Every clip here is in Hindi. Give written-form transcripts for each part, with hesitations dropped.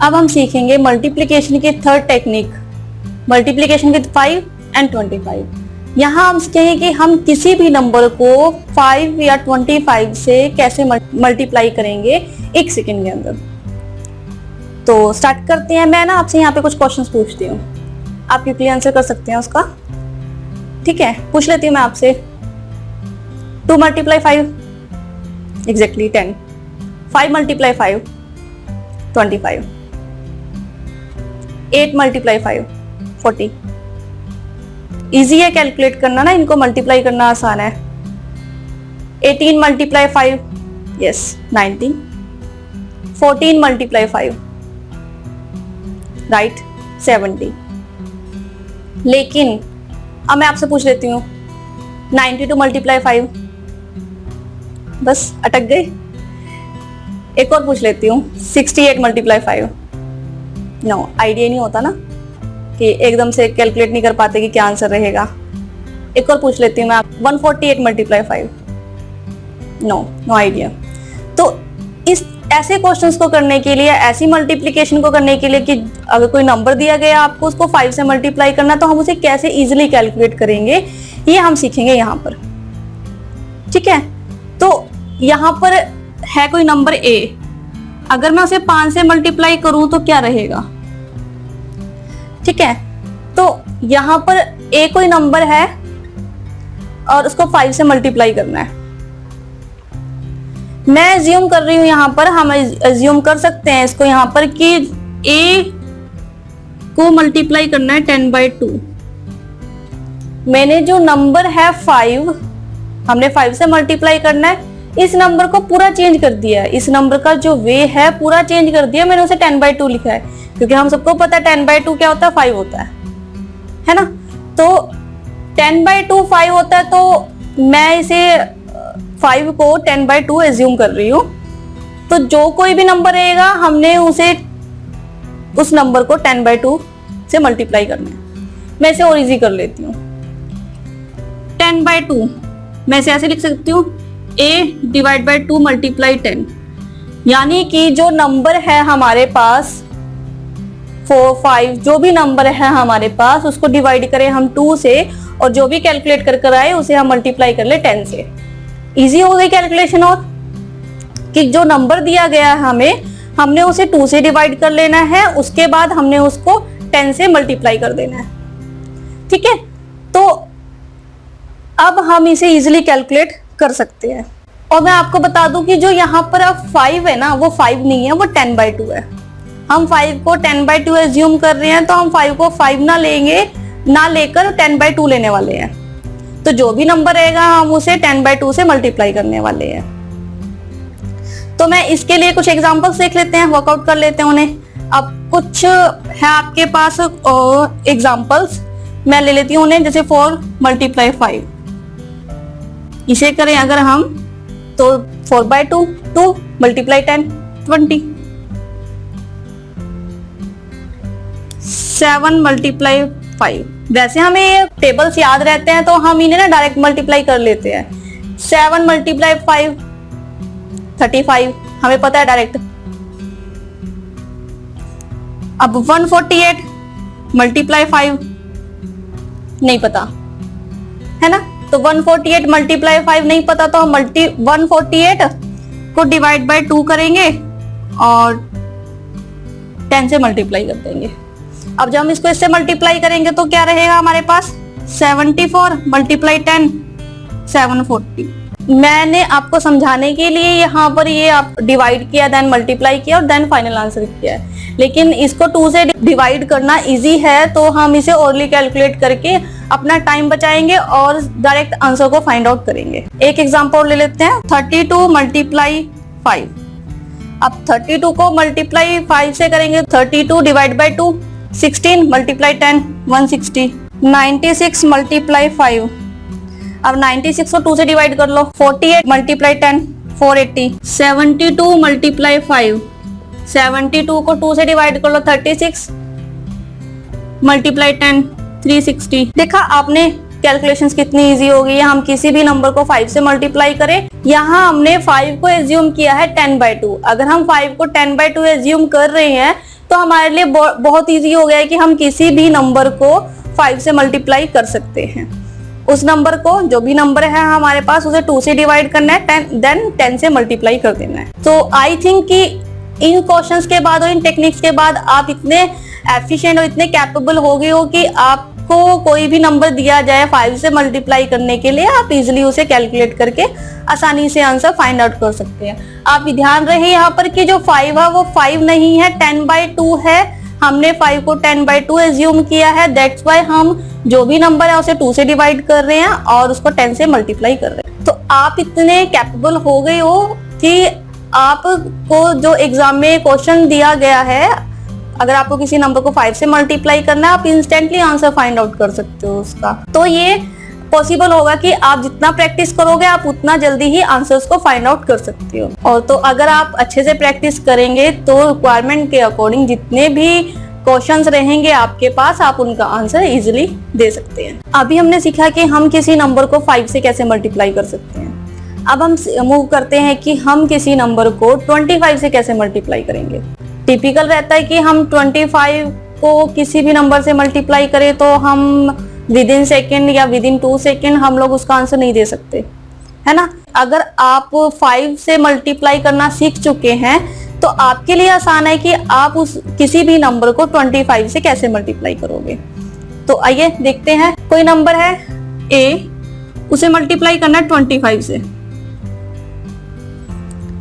अब हम सीखेंगे मल्टीप्लिकेशन की third technique, multiplication with 5 and 25। यहाँ हम सीखेंगे कि हम किसी भी नंबर को 5 या 25 से कैसे मल्टीप्लाई करेंगे 1 सेकेंड के अंदर। तो स्टार्ट करते हैं। मैं ना आपसे यहाँ पे कुछ क्वेश्चंस पूछती हूँ, आप क्विकली आंसर कर सकते हैं उसका। ठीक है, पूछ लेती हूँ मैं आपसे। 2 multiply 5 exactly 10। 5 multiply 5 25। 8 multiply 5 40। Easy है कैलकुलेट करना ना, इनको मल्टीप्लाई करना आसान है। 18 मल्टीप्लाई 5 यस 19। 14 multiply 5 right 70। लेकिन अब मैं आपसे पूछ लेती हूँ 92 मल्टीप्लाई 5, बस अटक गए। एक और पूछ लेती हूँ 68 मल्टीप्लाई 5। नो, आइडिया नहीं होता ना कि एकदम से कैलकुलेट नहीं कर पाते कि क्या आंसर रहेगा। एक और पूछ लेती हूँ मैं 148 मल्टीप्लाई 5। No idea. तो इस ऐसे क्वेश्चंस को करने के लिए, ऐसी मल्टीप्लिकेशन को करने के लिए कि अगर कोई नंबर दिया गया आपको उसको 5 से मल्टीप्लाई करना, तो हम उसे कैसे इजीली कैलकुलेट करेंगे ये हम सीखेंगे यहाँ पर। ठीक है, तो यहाँ पर है कोई नंबर a, अगर मैं उसे 5 से मल्टीप्लाई करूं तो क्या रहेगा। ठीक है, तो यहां पर a कोई नंबर है और उसको 5 से मल्टीप्लाई करना है। मैं अज्यूम कर रही हूं, यहां पर हम अज्यूम कर सकते हैं इसको यहां पर कि a को मल्टीप्लाई करना है 10/2। मैंने जो नंबर है 5, हमने 5 से मल्टीप्लाई करना है, इस नंबर को पूरा चेंज कर दिया है। इस नंबर का जो वे है पूरा चेंज कर दिया, मैंने उसे 10/2 लिखा है, क्योंकि हम सबको पता है 10/2 क्या होता है, 5 होता है ना। तो 10/2 5 होता है, तो मैं इसे 5 को 10/2 एज्यूम कर रही हूँ। तो जो कोई भी नंबर रहेगा हमने उसे उस नंबर को 10/2 से मल्टीप्लाई करना है। मैं इसे और इजी कर लेती हूँ। 10/2 मैं इसे ऐसे लिख सकती हूँ a डिवाइड बाई 2 मल्टीप्लाई 10, यानी कि जो नंबर है हमारे पास 4 5 जो भी नंबर है हमारे पास उसको डिवाइड करें हम 2 से, और जो भी कैलकुलेट कर आए उसे हम मल्टीप्लाई कर ले 10 से। इजी हो गई कैलकुलेशन। और कि जो नंबर दिया गया है हमें, हमने उसे 2 से डिवाइड कर लेना है, उसके बाद हमने उसको 10 से मल्टीप्लाई कर देना है। ठीक है, तो अब हम इसे इजीली कैलकुलेट कर सकते हैं। और मैं आपको बता दूं कि जो यहाँ पर अब 5 है ना, वो 5 नहीं है, वो 10/2 है। हम 5 को 10/2 एज्यूम कर रहे हैं, तो हम 5 को 5 ना लेकर 10/2 लेने वाले हैं। तो जो भी नंबर रहेगा हम उसे 10/2 से मल्टीप्लाई करने वाले हैं। तो मैं इसके लिए कुछ एग्जांपल्स देख लेते हैं, वर्कआउट कर लेते हैं उन्हें। अब कुछ है आपके पास एग्जांपल्स, मैं ले लेती हूँ उन्हें। जैसे 4 मल्टीप्लाई 5, इसे करें अगर हम तो 4/2 2 मल्टीप्लाई 10 20। 7 मल्टीप्लाई 5, वैसे हमें ये टेबल्स याद रहते हैं तो हम इन्हें ना डायरेक्ट मल्टीप्लाई कर लेते हैं। 7 मल्टीप्लाई 5 35, हमें पता है डायरेक्ट। अब 148 मल्टीप्लाई 5 नहीं पता है ना, तो 148 मल्टीप्लाई 5 नहीं पता, तो हम 148 को डिवाइड बाय 2 करेंगे और 10 से मल्टीप्लाई कर देंगे। अब जब हम इसको इससे मल्टीप्लाई करेंगे तो क्या रहेगा हमारे पास, 74 मल्टीप्लाई 10 740। मैंने आपको समझाने के लिए यहाँ पर ये आप डिवाइड किया, देन मल्टीप्लाई किया और देन फाइनल आंसर किया है। लेकिन इसको 2 से डिवाइड करना इजी है, तो हम इसे ओरली कैलकुलेट करके अपना टाइम बचाएंगे और डायरेक्ट आंसर को फाइंड आउट करेंगे। एक एग्जांपल ले लेते हैं, 32 मल्टीप्लाई 5। अब 32 को मल्टीप्लाई 5 से करेंगे, 32 डिवाइड बाई 2 16 मल्टीप्लाई 10 160। 96 मल्टीप्लाई 5, अब 96 को 2 से डिवाइड कर लो, 48 मल्टीप्लाई 10 480। 72 मल्टीप्लाई 5, 72 को 2 से डिवाइड कर लो, 36 मल्टीप्लाई 10 360। देखा आपने कैलकुलेशंस कितनी इजी हो गई है। हम किसी भी नंबर को 5 से मल्टीप्लाई करें यहाँ हमने 5 को एज्यूम किया है 10/2। अगर हम 5 को 10/2 एज्यूम कर रहे हैं तो हमारे लिए बहुत इजी हो गया है कि हम किसी भी नंबर को 5 से मल्टीप्लाई कर सकते हैं। उस नंबर को, जो भी नंबर है हमारे पास, उसे 2 से डिवाइड करना है, देन 10 से मल्टीप्लाई कर देना है। तो आई थिंक कि इन क्वेश्चंस के बाद और इन टेक्निक्स के बाद आप इतने एफिशिएंट और इतने कैपेबल हो गए हो कि आपको कोई भी नंबर दिया जाए 5 से मल्टीप्लाई करने के लिए, आप इजिली उसे कैलकुलेट करके आसानी से आंसर फाइंड आउट कर सकते हैं। आप ध्यान रहे यहाँ पर कि जो 5 है वो 5 नहीं है, 10/2 है। हमने 5 को 10/2 एज्यूम किया है, दैट्स वाई हम जो भी नंबर है उसे 2 से डिवाइड कर रहे हैं और उसको 10 से मल्टीप्लाई कर रहे हैं। तो आप इतने कैपेबल हो गए हो कि आपको जो एग्जाम में क्वेश्चन दिया गया है, अगर आपको किसी नंबर को 5 से मल्टीप्लाई करना है, आप इंस्टेंटली आंसर फाइंड आउट कर सकते हो उसका। तो ये पॉसिबल होगा कि आप जितना प्रैक्टिस करोगे आप उतना जल्दी ही आंसर्स को फाइंड आउट कर सकते हो। और तो अगर आप अच्छे से प्रैक्टिस करेंगे तो रिक्वायरमेंट के अकॉर्डिंग जितने भी क्वेश्चंस रहेंगे आपके पास, आप उनका आंसर इजीली दे सकते हैं। अभी हमने सीखा कि हम किसी नंबर को 5 से कैसे मल्टीप्लाई कर सकते हैं। अब हम मूव करते हैं कि हम किसी नंबर को 25 से कैसे मल्टीप्लाई करेंगे। टिपिकल रहता है कि हम 25 को किसी भी नंबर से मल्टीप्लाई करें तो हम विदिन सेकेंड या विदिन 2 सेकेंड हम लोग उसका आंसर नहीं दे सकते, है ना। अगर आप 5 से मल्टीप्लाई करना सीख चुके हैं तो आपके लिए आसान है कि आप उस किसी भी नंबर को 25 से कैसे मल्टीप्लाई करोगे। तो आइए देखते हैं। कोई नंबर है a, उसे मल्टीप्लाई करना है 25 से,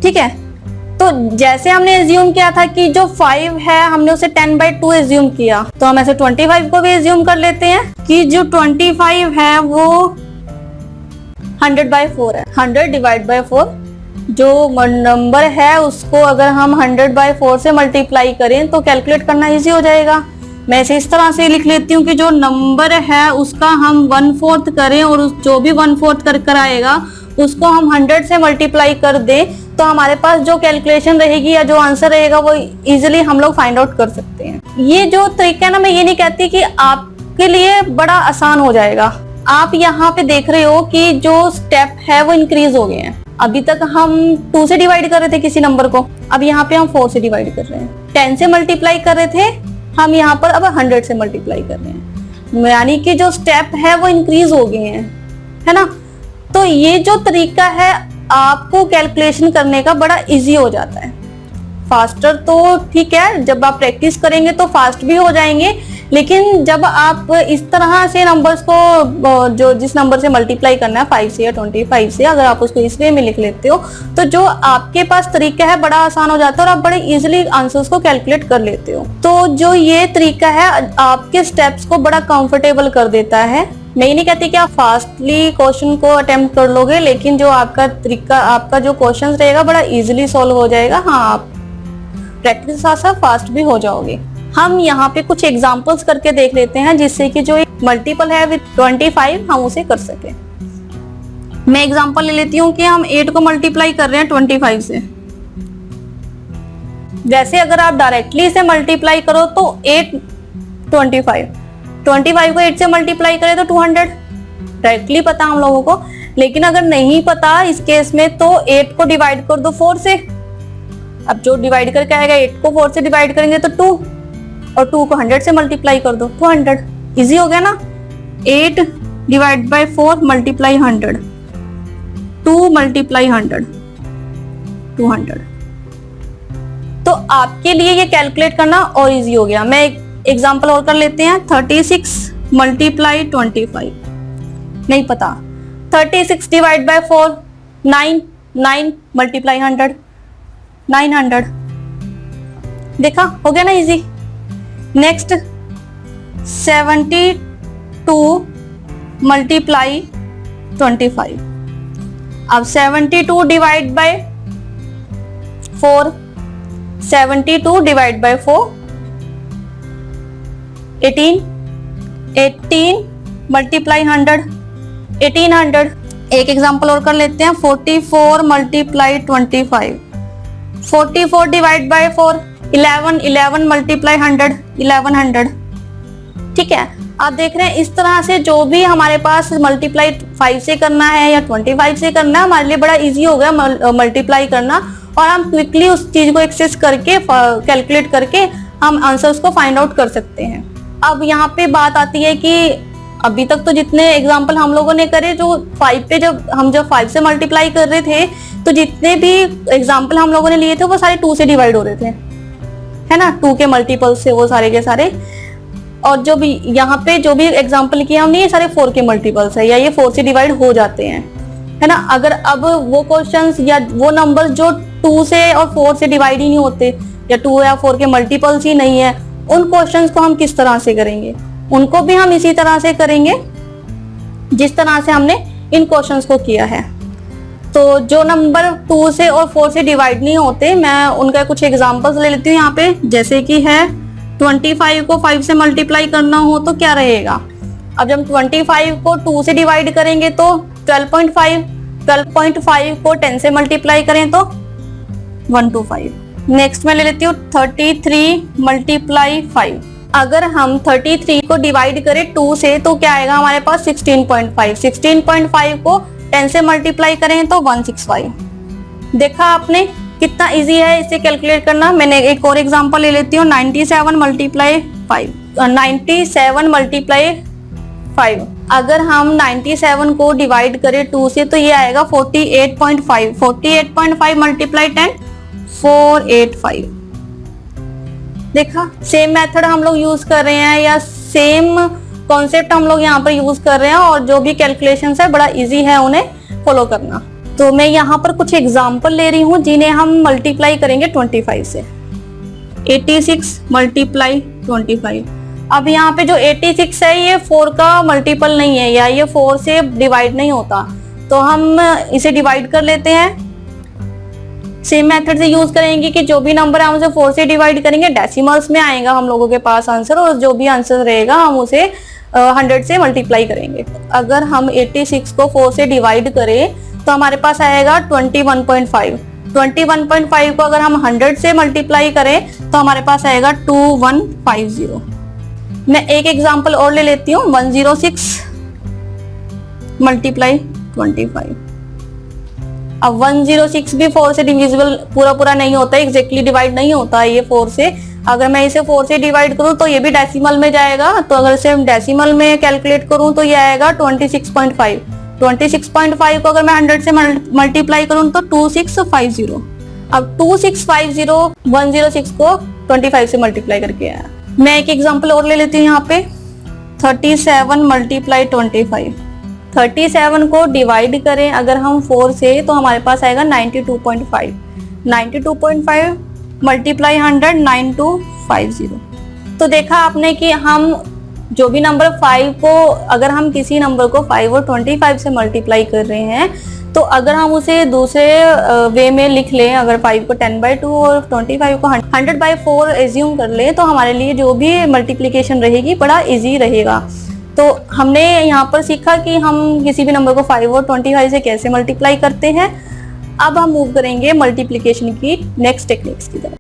ठीक है। तो जैसे हमने एज्यूम किया था कि जो 5 है हमने उसे 10/2 एज्यूम किया, तो हम ऐसे 25 को भी एज्यूम कर लेते हैं कि जो 25 है वो 100/4 है। 100/4 जो नंबर है उसको अगर हम 100/4 से मल्टीप्लाई करें तो कैलकुलेट करना इजी हो जाएगा। मैं इसे इस तरह से लिख लेती हूँ कि जो नंबर है उसका हम 1/4 करें और उस जो भी 1/4 कर आएगा उसको हम 100 से मल्टीप्लाई कर दें, तो हमारे पास जो कैलकुलेशन रहेगी या जो आंसर रहेगा वो इजीली हम लोग फाइंड आउट कर सकते हैं। ये जो तरीका है ना, मैं ये नहीं कहती कि आपके लिए बड़ा आसान हो जाएगा। आप यहाँ पे देख रहे हो कि जो स्टेप है वो इंक्रीज हो गए हैं। अभी तक हम 2 से डिवाइड कर रहे थे किसी नंबर को, अब यहाँ पे हम 4 से डिवाइड कर रहे हैं। 10 से मल्टीप्लाई कर रहे थे, हम यहाँ पर अब 100 से मल्टीप्लाई कर रहे हैं, यानी कि जो स्टेप है वो इंक्रीज हो गए हैं, है ना। तो ये जो तरीका है आपको कैलकुलेशन करने का बड़ा इजी हो जाता है। फास्टर तो ठीक है, जब आप प्रैक्टिस करेंगे तो फास्ट भी हो जाएंगे, लेकिन जब आप इस तरह से नंबर्स को जो जिस नंबर से मल्टीप्लाई करना है 5 से या 25 से, अगर आप उसको इस वे में लिख लेते हो तो जो आपके पास तरीका है बड़ा आसान हो जाता है और आप बड़े इजीली आंसर्स को कैलकुलेट कर लेते हो। तो जो ये तरीका है आपके स्टेप्स को बड़ा कंफर्टेबल कर देता है। मैं ये नहीं कहती कि आप फास्टली क्वेश्चन को अटेम्प्ट कर लोगे, लेकिन जो आपका तरीका, आपका जो क्वेश्चन रहेगा बड़ा इजीली सॉल्व हो जाएगा। हाँ, आप प्रैक्टिस के साथ फास्ट भी हो जाओगे। हम यहाँ पे कुछ एग्जांपल्स करके देख लेते हैं जिससे कि जो मल्टीपल है विद 25 हम उसे कर सके। मैं एग्जांपल ले लेती हूँ कि हम 8 को मल्टीप्लाई कर रहे हैं 25 से। वैसे अगर आप डायरेक्टली इसे मल्टीप्लाई करो तो 8 25 को 8 से मल्टीप्लाई करें तो 200 डायरेक्टली पता हम लोगों को। लेकिन अगर नहीं पता इस केस में तो 8 को डिवाइड कर दो 4 से। अब जो डिवाइड करके आएगा 8 को 4 से डिवाइड करेंगे तो 2, और 2 को 100 से मल्टीप्लाई कर दो 200। इजी हो गया ना। 8 डिवाइड बाय 4 मल्टीप्लाई 100, 2 मल्टीप्लाई 100, 200। तो आपके लिए ये कैलकुलेट करना और इजी हो गया। मैं एग्जाम्पल और कर लेते हैं। 36 मल्टीप्लाई 25 नहीं पता। 36 डिवाइड बाय 4 9, 9 मल्टीप्लाई 100 900। देखा, हो गया ना इजी। Next 72 multiply 25। अब 72 divide by 4, 72 divide by 4 18, 18 multiply 100 1800। एक एग्जांपल और कर लेते हैं। 44 मल्टीप्लाई 25, 44 डिवाइड बाय 4 11, 11 मल्टीप्लाई 100 1100। ठीक है, आप देख रहे हैं इस तरह से जो भी हमारे पास मल्टीप्लाई 5 से करना है या 25 से करना है, हमारे लिए बड़ा इजी हो गया मल्टीप्लाई करना, और हम क्विकली उस चीज को एक्सेस करके कैलकुलेट करके हम आंसर्स को फाइंड आउट कर सकते हैं। अब यहाँ पे बात आती है कि अभी तक तो जितने एग्जाम्पल हम लोगों ने करे, जो 5 पे जब 5 से मल्टीप्लाई कर रहे थे, तो जितने भी एग्जाम्पल हम लोगों ने लिए थे वो सारे 2 से डिवाइड हो रहे थे, है ना, 2 के मल्टीपल से वो सारे के सारे। और जो भी यहाँ पे जो भी एग्जाम्पल किए हमने, ये सारे 4 के मल्टीपल्स है, या ये 4 से डिवाइड हो जाते हैं, है ना। अगर अब वो क्वेश्चंस या वो नंबर्स जो 2 से और 4 से डिवाइड ही नहीं होते, या 2 या 4 के मल्टीपल्स ही नहीं है, उन क्वेश्चंस को हम किस तरह से करेंगे? उनको भी हम इसी तरह से करेंगे जिस तरह से हमने इन क्वेश्चंस को किया है। तो जो नंबर 2 से और 4 से डिवाइड नहीं होते, मैं उनका कुछ एग्जांपल्स ले लेती हूँ यहाँ पे। जैसे कि है 25 को 5 से मल्टीप्लाई करना हो तो क्या रहेगा? अब जब 25 को 2 से डिवाइड करेंगे तो 12.5, 12.5 को 10 से मल्टीप्लाई करें तो 125। नेक्स्ट मैं ले लेती हूँ 33 मल्टीप्लाई 5। अगर हम 33 को डिवाइड करें 2 से तो क्या आएगा हमारे पास? 16.5। 16.5 को 10 से मल्टीप्लाई करें तो 165। देखा आपने कितना इजी है इसे कैलकुलेट करना। मैंने एक और एग्जांपल ले लेती हूँ 97 मल्टीप्लाई 5। 97 मल्टीप्लाई 5, अगर हम 97 को डिवाइड करें 2 से तो ये आएगा 48.5। 48.5 मल्टीप्लाई 10, 485। देखा, सेम मेथड हम लोग यूज कर रहे हैं, या सेम कॉन्सेप्ट हम लोग यहाँ पर यूज कर रहे हैं, और जो भी कैलकुलेशंस है बड़ा इजी है उन्हें फॉलो करना। तो मैं यहाँ पर कुछ एग्जांपल ले रही हूँ जिन्हें हम मल्टीप्लाई करेंगे 25 से। 86 मल्टीप्लाई 25। अब यहाँ पे जो 86 है ये 4 का मल्टीपल नहीं है, या ये 4 से डिवाइड नहीं होता, तो हम इसे डिवाइड कर लेते हैं। सेम मेथड से यूज करेंगे कि जो भी नंबर है हम उसे 4 से डिवाइड करेंगे, डेसिमल्स में आएगा हम लोगों के पास आंसर, और जो भी आंसर रहेगा हम उसे 100 से मल्टीप्लाई करेंगे। अगर हम 86 को 4 से डिवाइड करें तो हमारे पास आएगा 21.5। 21.5 को अगर हम 100 से मल्टीप्लाई करें तो हमारे पास आएगा 2150। मैं एक एग्जांपल और ले लेती हूँ 106 मल्टीप्लाई 25। अब 106 भी 4 से डिविजिबल पूरा नहीं होता, एग्जैक्टली डिवाइड नहीं होता है ये 4 से। अगर मैं इसे 4 से डिवाइड करूं तो ये भी डेसिमल में जाएगा, तो अगर इसे डेसिमल में कैलकुलेट करूं तो ये आएगा 26.5। 26.5 को अगर मैं 100 से मल्टीप्लाई करूं तो 2650। अब 2650 106 को 25 से मल्टीप्लाई करके आया। मैं एक एग्जांपल और ले लेती हूँ यहाँ पे 37 मल्टीप्लाई 25। 37 को डिवाइड करें अगर हम 4 से तो हमारे पास आएगा 92.5। 92.5 मल्टीप्लाई 100 9250। तो देखा आपने कि हम जो भी नंबर 5 को, अगर हम किसी नंबर को 5 और 25 से मल्टीप्लाई कर रहे हैं, तो अगर हम उसे दूसरे वे में लिख लें, अगर 5 को 10/2 और 25 को 100/4 एज्यूम कर लें, तो हमारे लिए जो भी मल्टीप्लिकेशन रहेगी बड़ा इजी रहेगा। तो हमने यहाँ पर सीखा कि हम किसी भी नंबर को 5 और 25 से कैसे मल्टीप्लाई करते हैं। अब हम मूव करेंगे मल्टीप्लिकेशन की नेक्स्ट टेक्निक्स की तरफ।